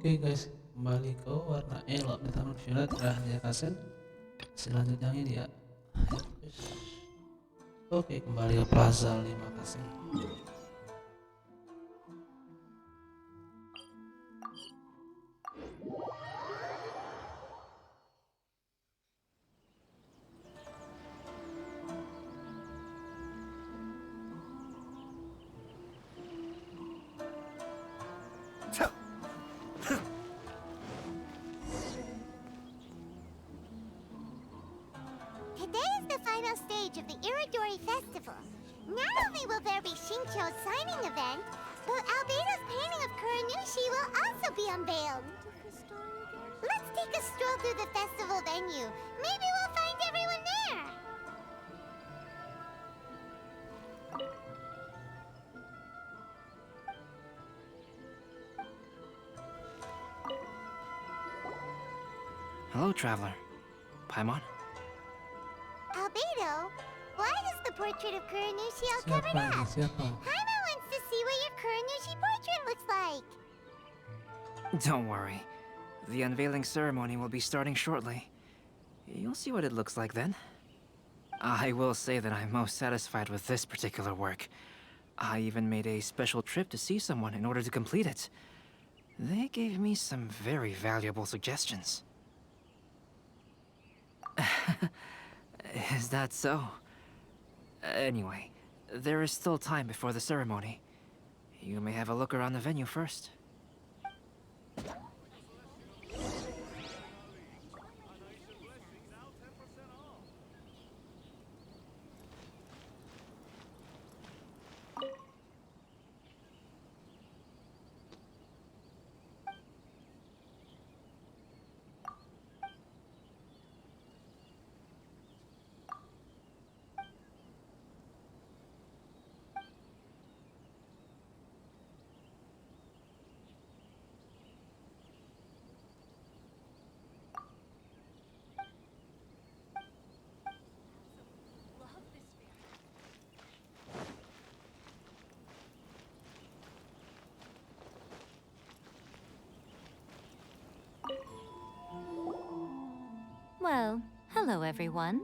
Oke guys, kembali ke warna Elok di Taman terakhir Kasen. Selanjutnya ini ya. Oke, kembali ke Plaza Lima Kasen. Today is the final stage of the Iridori Festival. Not only will there be Shincho's signing event, but Albedo's painting of Kuranushi will also be unveiled. Let's take a stroll through the festival venue. Maybe we'll find everyone there. Hello, traveler. Paimon? Albedo, why is the portrait of Kuranushi all covered Siapa ini? up? Siapa? Paimon wants to see what your Kuranushi portrait looks like. Don't worry. The unveiling ceremony will be starting shortly. You'll see what it looks like then. I will say that I'm most satisfied with this particular work. I even made a special trip to see someone in order to complete it. They gave me some very valuable suggestions. Is that so? Anyway, there is still time before the ceremony. You may have a look around the venue first. Well, hello everyone.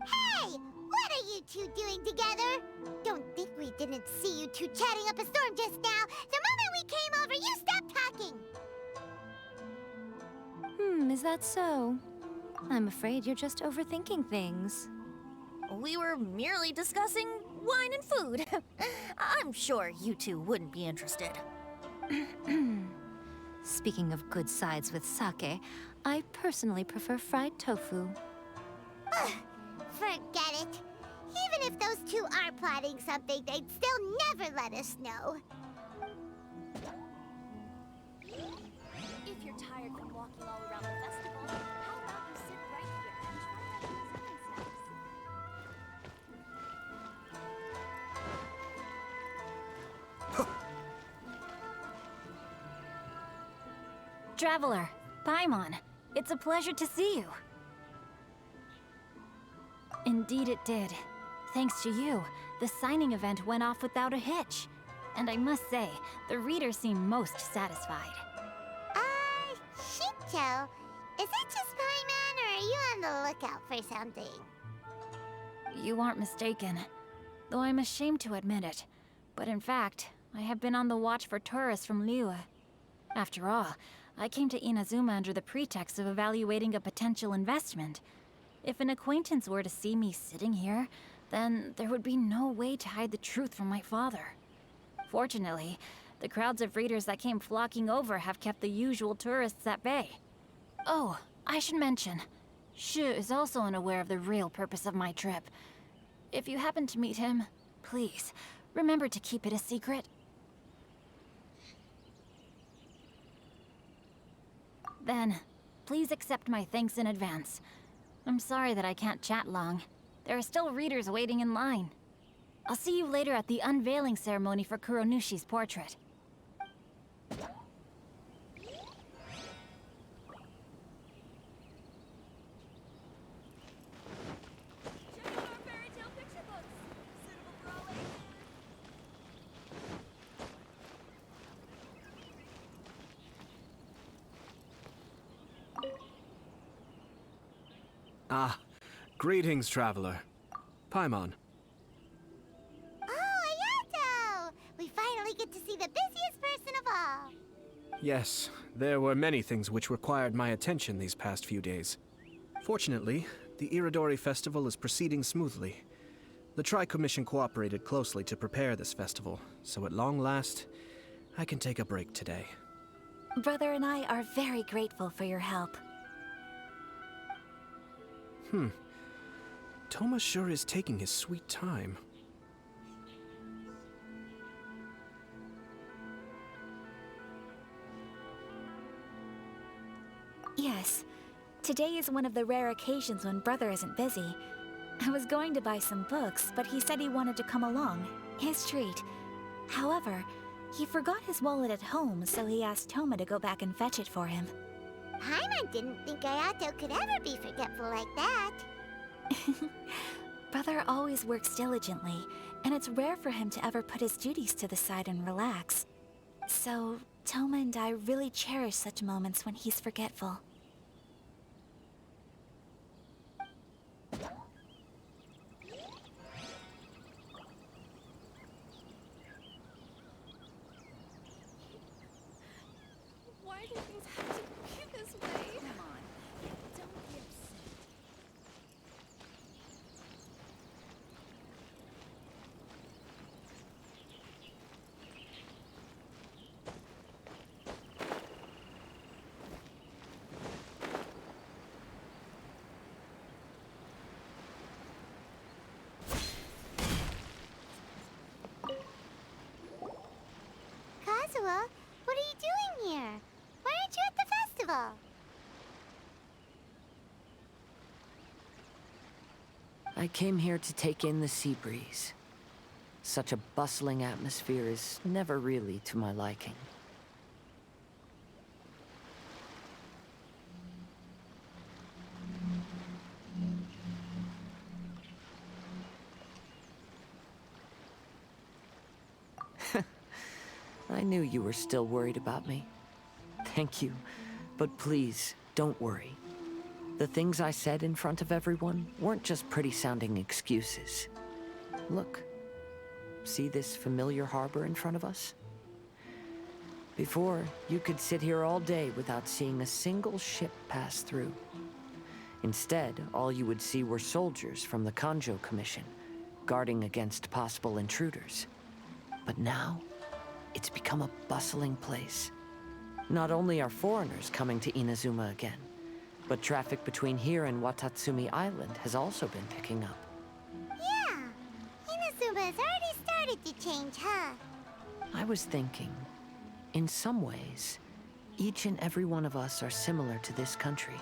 Hey! What are you two doing together? Don't think we didn't see you two chatting up a storm just now. The moment we came over, you stopped talking. Is that so? I'm afraid you're just overthinking things. We were merely discussing wine and food. I'm sure you two wouldn't be interested. Speaking of good sides with sake, I personally prefer fried tofu. Forget it. Even if those two are plotting something, they'd still never let us know. If you're tired from walking all around the festival, how about you sit right here and try out these snacks? Traveler, Paimon, it's a pleasure to see you. Indeed it did. Thanks to you, the signing event went off without a hitch. And I must say, the readers seem most satisfied. Shincho, is it just Paimon, or are you on the lookout for something? You aren't mistaken, though I'm ashamed to admit it. But in fact, I have been on the watch for tourists from Lima. After all, I came to Inazuma under the pretext of evaluating a potential investment. If an acquaintance were to see me sitting here, then there would be no way to hide the truth from my father. Fortunately, the crowds of readers that came flocking over have kept the usual tourists at bay. Oh, I should mention, Shu is also unaware of the real purpose of my trip. If you happen to meet him, please, remember to keep it a secret. Then, please accept my thanks in advance. I'm sorry that I can't chat long. There are still readers waiting in line. I'll see you later at the unveiling ceremony for Kuronushi's portrait. Check out our fairy tale picture books. Suitable for all ages. Ah, greetings, traveler. Paimon. Oh, Ayato! We finally get to see the busiest person of all. Yes, there were many things which required my attention these past few days. Fortunately, the Iridori Festival is proceeding smoothly. The Tri-Commission cooperated closely to prepare this festival, so at long last, I can take a break today. Brother and I are very grateful for your help. Toma sure is taking his sweet time. Yes. Today is one of the rare occasions when Brother isn't busy. I was going to buy some books, but he said he wanted to come along. His treat. However, he forgot his wallet at home, so he asked Toma to go back and fetch it for him. Paimon didn't think Ayato could ever be forgetful like that. Brother always works diligently, and it's rare for him to ever put his duties to the side and relax. So, Toma and I really cherish such moments when he's forgetful. Why do things have to be this way? Come on, don't be upset. Kazuha, what are you doing here? Why aren't you at the festival? I came here to take in the sea breeze. Such a bustling atmosphere is never really to my liking. I knew you were still worried about me. Thank you, but please, don't worry. The things I said in front of everyone weren't just pretty-sounding excuses. Look, see this familiar harbor in front of us? Before, you could sit here all day without seeing a single ship pass through. Instead, all you would see were soldiers from the Kanjo Commission, guarding against possible intruders. But now, it's become a bustling place. Not only are foreigners coming to Inazuma again, but traffic between here and Watatsumi Island has also been picking up. Yeah, Inazuma has already started to change, huh? I was thinking, in some ways, each and every one of us are similar to this country.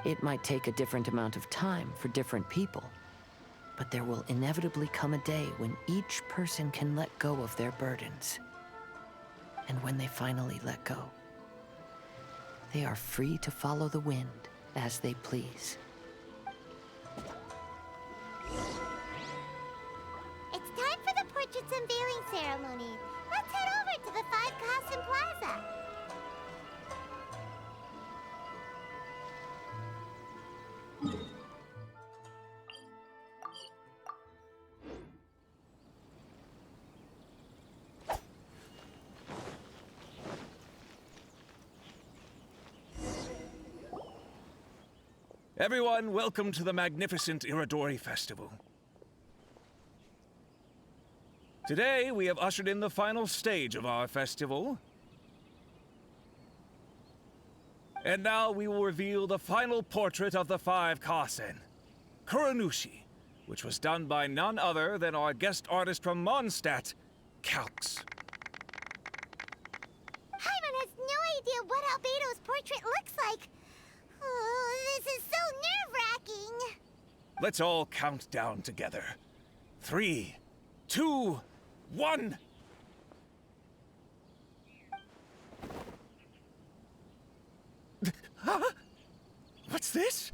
It might take a different amount of time for different people, but there will inevitably come a day when each person can let go of their burdens. And when they finally let go, they are free to follow the wind as they please. It's time for the portraits unveiling ceremony. Let's head over to the 5 Kasen Plaza. Everyone, welcome to the magnificent Iridori Festival. Today, we have ushered in the final stage of our festival. And now we will reveal the final portrait of the 5 Kasen, Kuranushi, which was done by none other than our guest artist from Mondstadt, Calx. Paimon has no idea what Albedo's portrait looks like. Oh, this is so nerve-wracking. Let's all count down together. 3, 2, 1. Huh? What's this?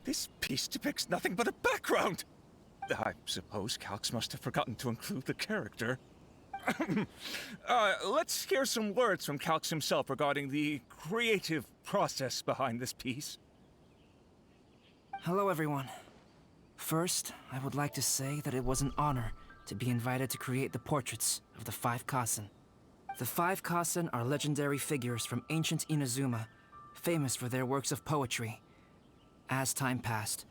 This piece depicts nothing but a background. I suppose Calx must have forgotten to include the character. Let's hear some words from Calx himself regarding the creative process behind this piece. Hello, everyone. First, I would like to say that it was an honor to be invited to create the portraits of the 5 Kasen. The 5 Kasen are legendary figures from ancient Inazuma, famous for their works of poetry. As time passed,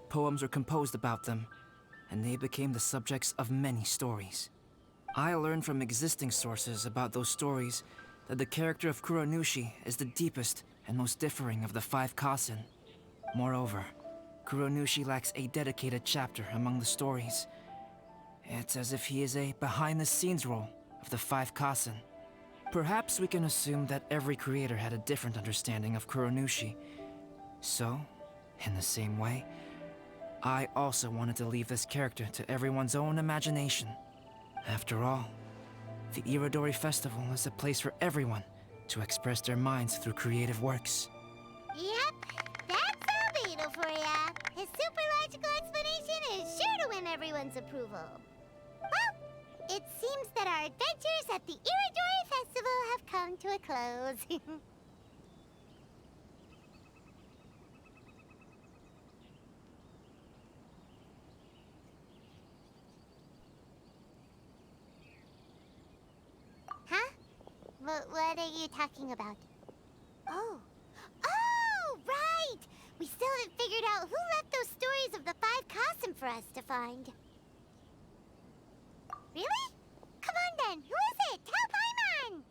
poems were composed about them, and they became the subjects of many stories. I learned from existing sources about those stories that the character of Kuronushi is the deepest and most differing of the 5 Kasen. Moreover, Kuronushi lacks a dedicated chapter among the stories. It's as if he is a behind-the-scenes role of the 5 Kasen. Perhaps we can assume that every creator had a different understanding of Kuronushi. So, in the same way, I also wanted to leave this character to everyone's own imagination. After all, the Irodori Festival is a place for everyone to express their minds through creative works. Yep, that's Albedo for ya. His super logical explanation is sure to win everyone's approval. Well, it seems that our adventures at the Irodori Festival have come to a close. Huh? What are you talking about? Oh, right! We still haven't figured out who left those stories of the 5 Kasen for us to find. Really? Come on then, who is it? Tell Paimon!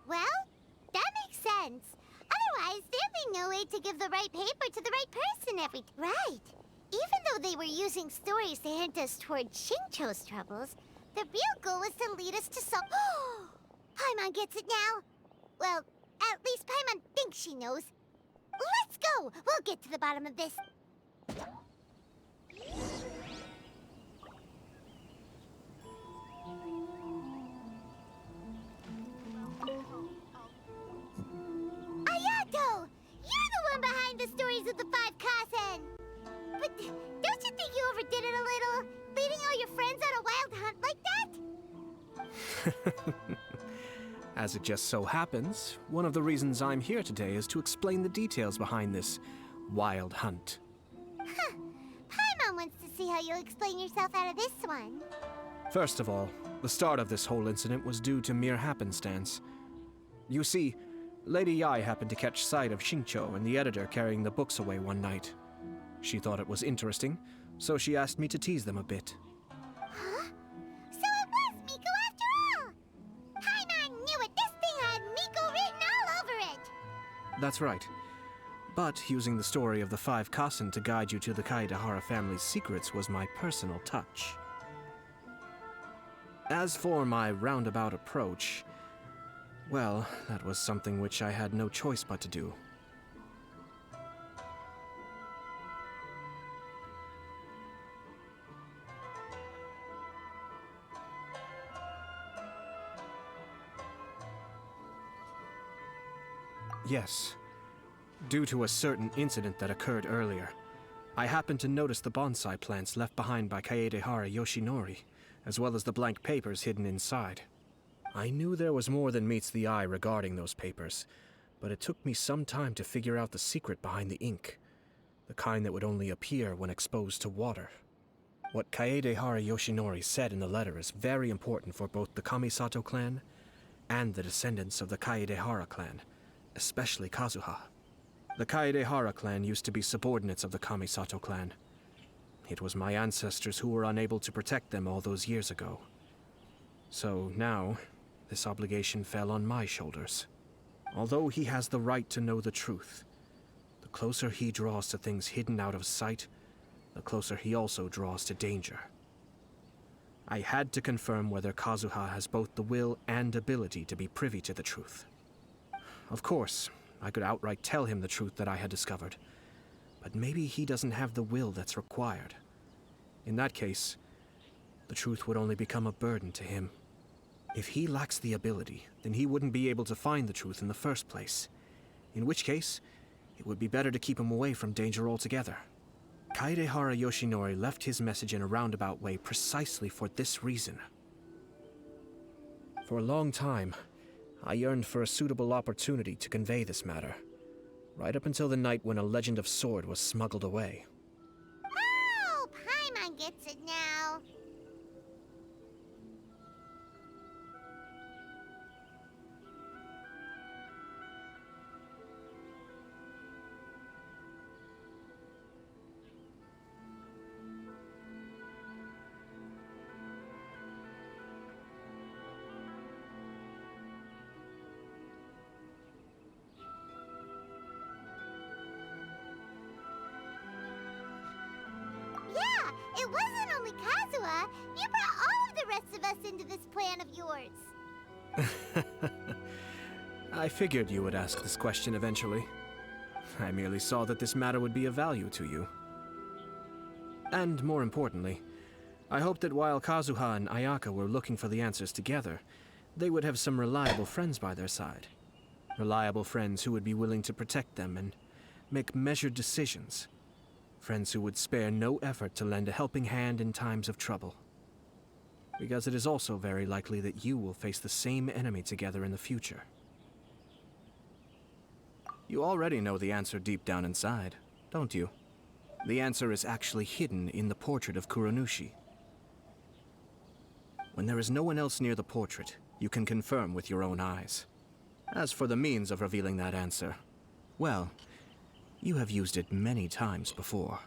Well, that makes sense. Otherwise, there'd be no way to give the right paper to the right person every Right. Even though they were using stories to hint us toward Shincho's troubles, the real goal was to lead us to some... Paimon gets it now. Well, at least Paimon thinks she knows. Let's go! We'll get to the bottom of this. Ayato! You're the one behind the stories of the 5 Kasen! But don't you think you overdid it a little? Leading all your friends on a wild hunt like that? As it just so happens, one of the reasons I'm here today is to explain the details behind this wild hunt. Huh. Paimon wants to see how you explain yourself out of this one. First of all, the start of this whole incident was due to mere happenstance. You see, Lady Yai happened to catch sight of Shincho and the editor carrying the books away one night. She thought it was interesting, so she asked me to tease them a bit. Huh? So it was Miko after all! Paimon knew it! This thing had Miko written all over it! That's right. But using the story of the 5 Kasen to guide you to the Kaedehara family's secrets was my personal touch. As for my roundabout approach, well, that was something which I had no choice but to do. Yes. Due to a certain incident that occurred earlier, I happened to notice the bonsai plants left behind by Kaedehara Yoshinori, as well as the blank papers hidden inside. I knew there was more than meets the eye regarding those papers, but it took me some time to figure out the secret behind the ink, the kind that would only appear when exposed to water. What Kaedehara Yoshinori said in the letter is very important for both the Kamisato clan and the descendants of the Kaedehara clan, especially Kazuha. The Kaedehara clan used to be subordinates of the Kamisato clan. It was my ancestors who were unable to protect them all those years ago. So now, this obligation fell on my shoulders. Although he has the right to know the truth, the closer he draws to things hidden out of sight, the closer he also draws to danger. I had to confirm whether Kazuha has both the will and ability to be privy to the truth. Of course, I could outright tell him the truth that I had discovered, but maybe he doesn't have the will that's required. In that case, the truth would only become a burden to him. If he lacks the ability, then he wouldn't be able to find the truth in the first place. In which case, it would be better to keep him away from danger altogether. Kaedehara Yoshinori left his message in a roundabout way precisely for this reason. For a long time, I yearned for a suitable opportunity to convey this matter, right up until the night when a legend of sword was smuggled away. It wasn't only Kazuha. You brought all of the rest of us into this plan of yours. I figured you would ask this question eventually. I merely saw that this matter would be of value to you. And more importantly, I hoped that while Kazuha and Ayaka were looking for the answers together, they would have some reliable friends by their side. Reliable friends who would be willing to protect them and make measured decisions. Friends who would spare no effort to lend a helping hand in times of trouble. Because it is also very likely that you will face the same enemy together in the future. You already know the answer deep down inside, don't you? The answer is actually hidden in the portrait of Kuranushi. When there is no one else near the portrait, you can confirm with your own eyes. As for the means of revealing that answer, well, you have used it many times before.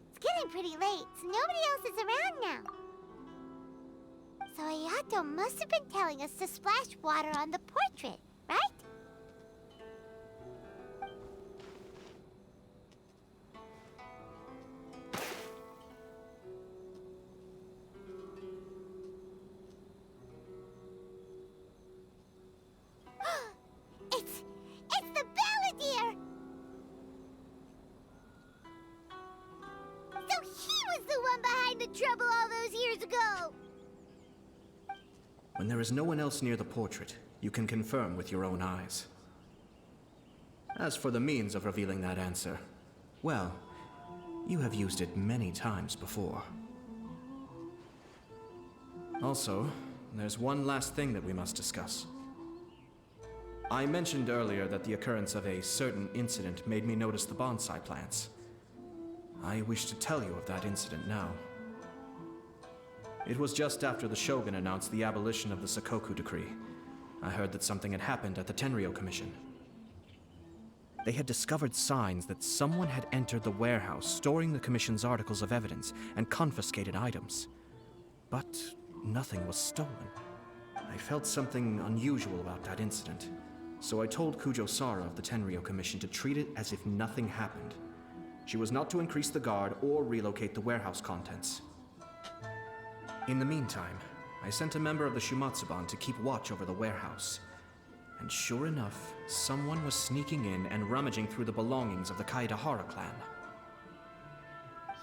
It's getting pretty late, so nobody else is around now. So Ayato must have been telling us to splash water on the portrait, right? It's the Balladeer! So he was the one behind the trouble all those years ago! When there is no one else near the portrait, you can confirm with your own eyes. As for the means of revealing that answer, well, you have used it many times before. Also, there's one last thing that we must discuss. I mentioned earlier that the occurrence of a certain incident made me notice the bonsai plants. I wish to tell you of that incident now. It was just after the Shogun announced the abolition of the Sakoku decree. I heard that something had happened at the Tenryou Commission. They had discovered signs that someone had entered the warehouse storing the Commission's articles of evidence and confiscated items. But nothing was stolen. I felt something unusual about that incident, so I told Kujo-Sara of the Tenryou Commission to treat it as if nothing happened. She was not to increase the guard or relocate the warehouse contents. In the meantime, I sent a member of the Shumatsuban to keep watch over the warehouse. And sure enough, someone was sneaking in and rummaging through the belongings of the Kaedahara clan.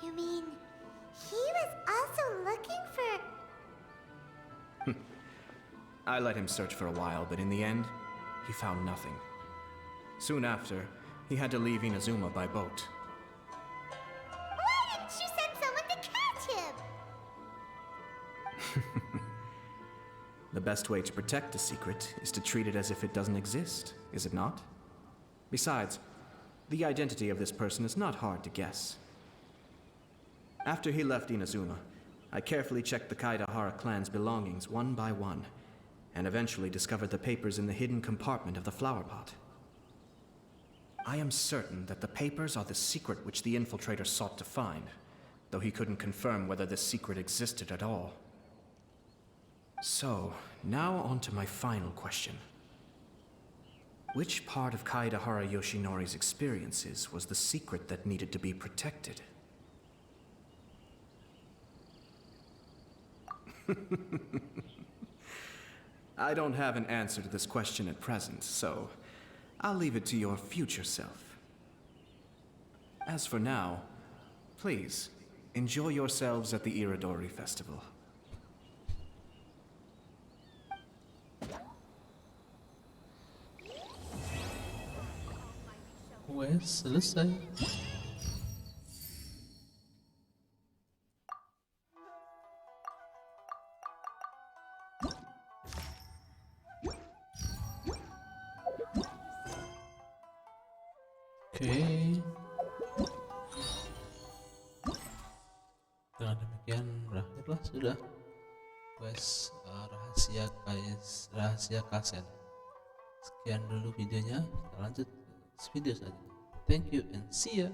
You mean he was also looking for... I let him search for a while, but in the end, he found nothing. Soon after, he had to leave Inazuma by boat. Why didn't you send someone to catch him? The best way to protect a secret is to treat it as if it doesn't exist, is it not? Besides, the identity of this person is not hard to guess. After he left Inazuma, I carefully checked the Kaedahara clan's belongings one by one, and eventually discovered the papers in the hidden compartment of the flower pot. I am certain that the papers are the secret which the infiltrator sought to find, though he couldn't confirm whether this secret existed at all. So, now on to my final question. Which part of Kaedahara Yoshinori's experiences was the secret that needed to be protected? I don't have an answer to this question at present, so I'll leave it to your future self. As for now, please, enjoy yourselves at the Iridori Festival. Wes, selesai. Oke, Dengan demikian berakhirlah sudah quest rahasia Kasen. Sekian dulu videonya, kita lanjut ke video selanjutnya. Thank you and see ya.